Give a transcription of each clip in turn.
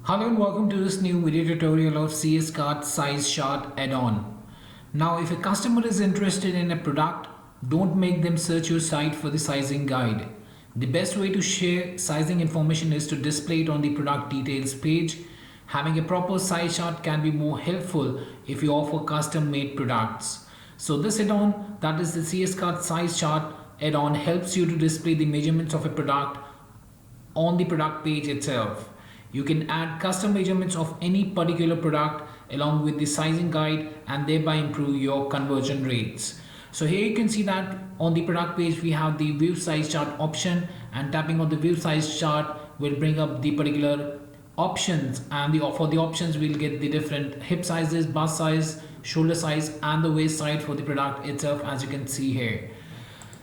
Hello and welcome to this new video tutorial of CS Card Size Chart add-on. Now if a customer is interested in a product, don't make them search your site for the sizing guide. The best way to share sizing information is to display it on the product details page. Having a proper size chart can be more helpful if you offer custom made products. So this add-on, that is the CS Card Size Chart add-on, helps you to display the measurements of a product on the product page itself. You can add custom measurements of any particular product along with the sizing guide and thereby improve your conversion rates. So here you can see that on the product page we have the view size chart option, and tapping on the view size chart will bring up the particular options, and for the options we'll get the different hip sizes, bust size, shoulder size and the waist size for the product itself, as you can see here.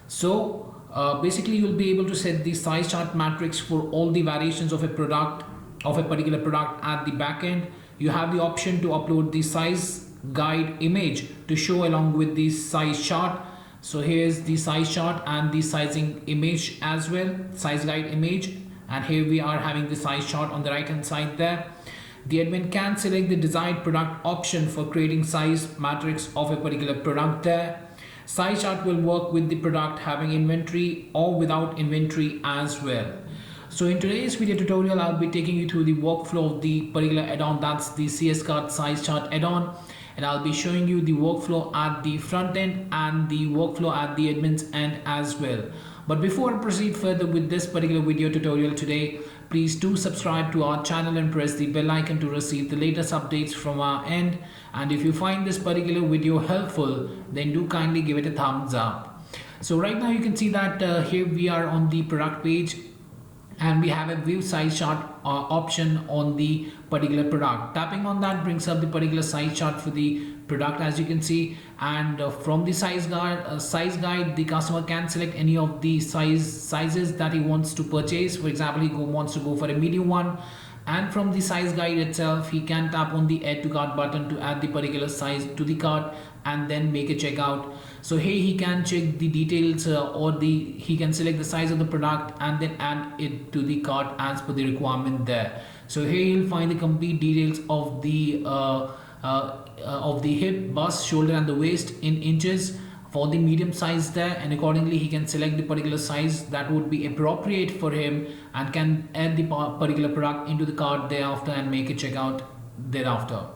So basically you'll be able to set the size chart matrix for all the variations of a particular product at the back end. You have the option to upload the size guide image to show along with the size chart. So here's the size chart and the sizing image as well, size guide image, and here we are having the size chart on the right hand side there. The admin can select the desired product option for creating size matrix of a particular product there. Size chart will work with the product having inventory or without inventory as well. So in today's video tutorial, I'll be taking you through the workflow of the particular add-on, that's the CS Card Size Chart add-on, and I'll be showing you the workflow at the front end and the workflow at the admin's end as well. But before I proceed further with this particular video tutorial today, please do subscribe to our channel and press the bell icon to receive the latest updates from our end. And if you find this particular video helpful, then do kindly give it a thumbs up. So right now you can see that here we are on the product page, and we have a view size chart option on the particular product. Tapping on that brings up the particular size chart for the product, as you can see, and from the size guide the customer can select any of the sizes that he wants to purchase. For example, he wants to go for a medium one, and from the size guide itself he can tap on the add to cart button to add the particular size to the cart and then make a checkout. So here he can check the details he can select the size of the product and then add it to the cart as per the requirement there. So here you'll find the complete details of the hip, bust, shoulder and the waist in inches for the medium size there, and accordingly he can select the particular size that would be appropriate for him and can add the particular product into the cart thereafter and make a checkout thereafter.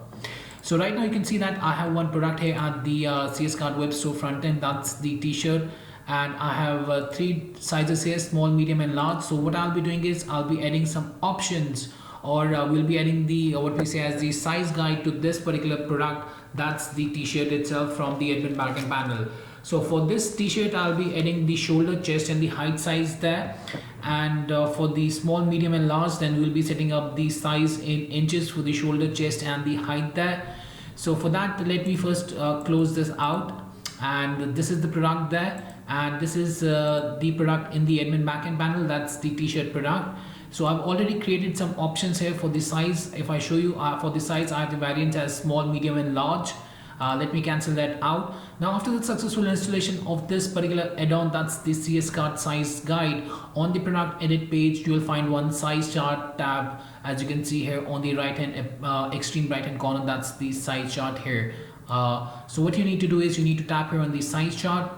So right now you can see that I have one product here at the CS Card web store front end, that's the t-shirt, and I have three sizes here, small, medium and large. So what I'll be doing is I'll be adding some options, or we'll be adding the what we say as the size guide to this particular product, that's the t-shirt itself from the admin backend panel. So for this t-shirt I'll be adding the shoulder, chest and the height size there, and for the small, medium and large then we'll be setting up the size in inches for the shoulder, chest and the height there. So for that, let me first close this out, and this is the product there, and this is the product in the admin backend panel, that's the t-shirt product. So I've already created some options here for the size. If I show you for the size, I have the variants as small, medium and large. Let me cancel that out. Now after the successful installation of this particular add-on, that's the CS Card Size Guide, on the product edit page you will find one size chart tab, as you can see here on the right hand extreme right hand corner, that's the size chart here. So what you need to do is you need to tap here on the size chart,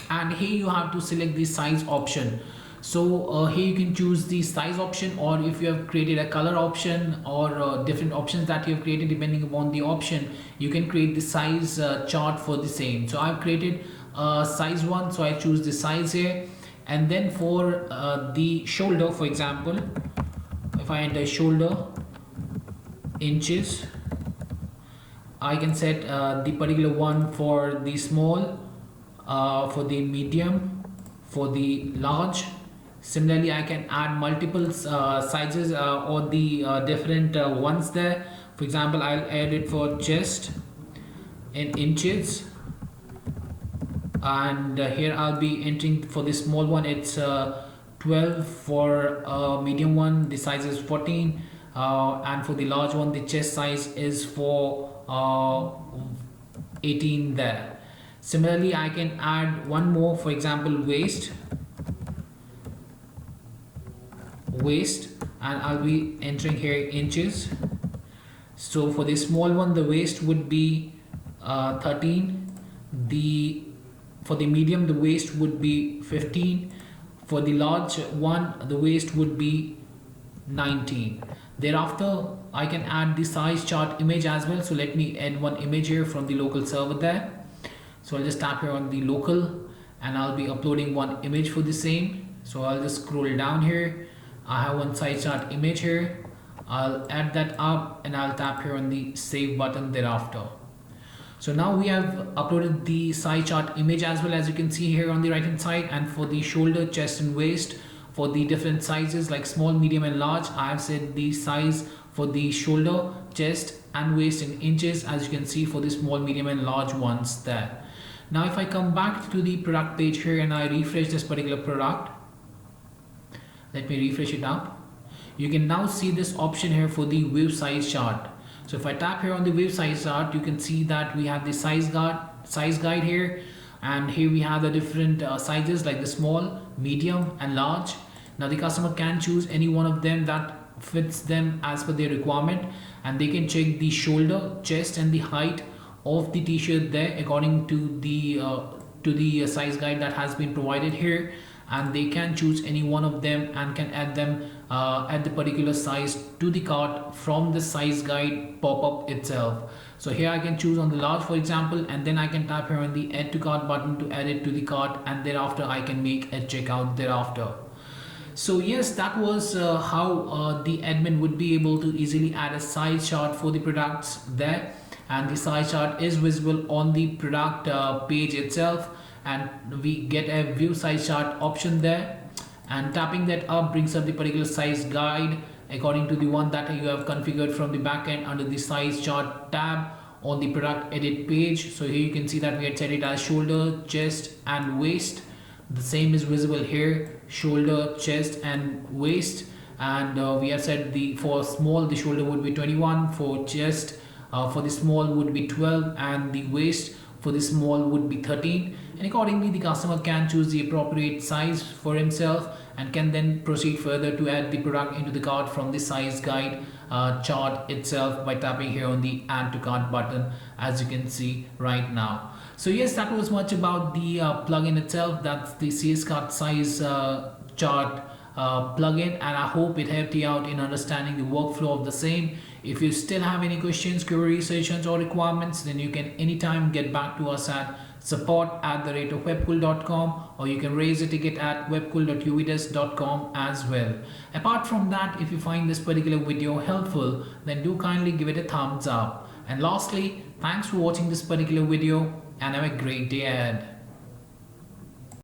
and here you have to select the size option. So here you can choose the size option, or if you have created a color option, or different options that you have created depending upon the option, you can create the size chart for the same. So I've created size 1, so I choose the size here, and then for the shoulder, for example, if I enter shoulder inches, I can set the particular one for the small, for the medium, for the large. Similarly, I can add multiple sizes or the different ones there. For example, I'll add it for chest in inches, and here I'll be entering for the small one, it's 12, for medium one the size is 14, and for the large one the chest size is for 18 there. Similarly, I can add one more, for example waist waist, and I'll be entering here inches. So for the small one, the waist would be 13. For the medium, the waist would be 15. For the large one, the waist would be 19. Thereafter, I can add the size chart image as well. So let me add one image here from the local server there. So I'll just tap here on the local, and I'll be uploading one image for the same. So I'll just scroll down here. I have one size chart image here. I'll add that up, and I'll tap here on the save button thereafter. So now we have uploaded the size chart image as well, as you can see here on the right hand side. And for the shoulder, chest and waist, for the different sizes like small, medium and large, I have set the size for the shoulder, chest and waist in inches, as you can see for the small, medium and large ones there. Now if I come back to the product page here and I refresh this particular product, let me refresh it up. You can now see this option here for the view size chart. So if I tap here on the view size chart, you can see that we have the size guide here, and here we have the different sizes like the small, medium and large. Now the customer can choose any one of them that fits them as per their requirement, and they can check the shoulder, chest and the height of the t-shirt there according to the size guide that has been provided here, and they can choose any one of them and can add them at the particular size to the cart from the size guide pop-up itself. So here I can choose on the large, for example, and then I can tap here on the add to cart button to add it to the cart, and thereafter I can make a checkout thereafter. So yes, that was how the admin would be able to easily add a size chart for the products there, and the size chart is visible on the product page itself, and we get a view size chart option there, and tapping that up brings up the particular size guide according to the one that you have configured from the backend under the size chart tab on the product edit page. So here you can see that we had set it as shoulder, chest and waist. The same is visible here, shoulder, chest and waist, and we have said for small the shoulder would be 21, for chest for the small would be 12, and the waist for the small would be 13, and accordingly the customer can choose the appropriate size for himself and can then proceed further to add the product into the cart from the size guide chart itself by tapping here on the add to cart button, as you can see right now. So yes, that was much about the plugin itself. That's the CS cart size chart plugin, and I hope it helped you out in understanding the workflow of the same. If you still have any questions, queries, suggestions or requirements, then you can anytime get back to us at support@webkul.com, or you can raise a ticket at webkul.uvidesk.com as well. Apart from that, if you find this particular video helpful, then do kindly give it a thumbs up. And lastly, thanks for watching this particular video, and have a great day ahead.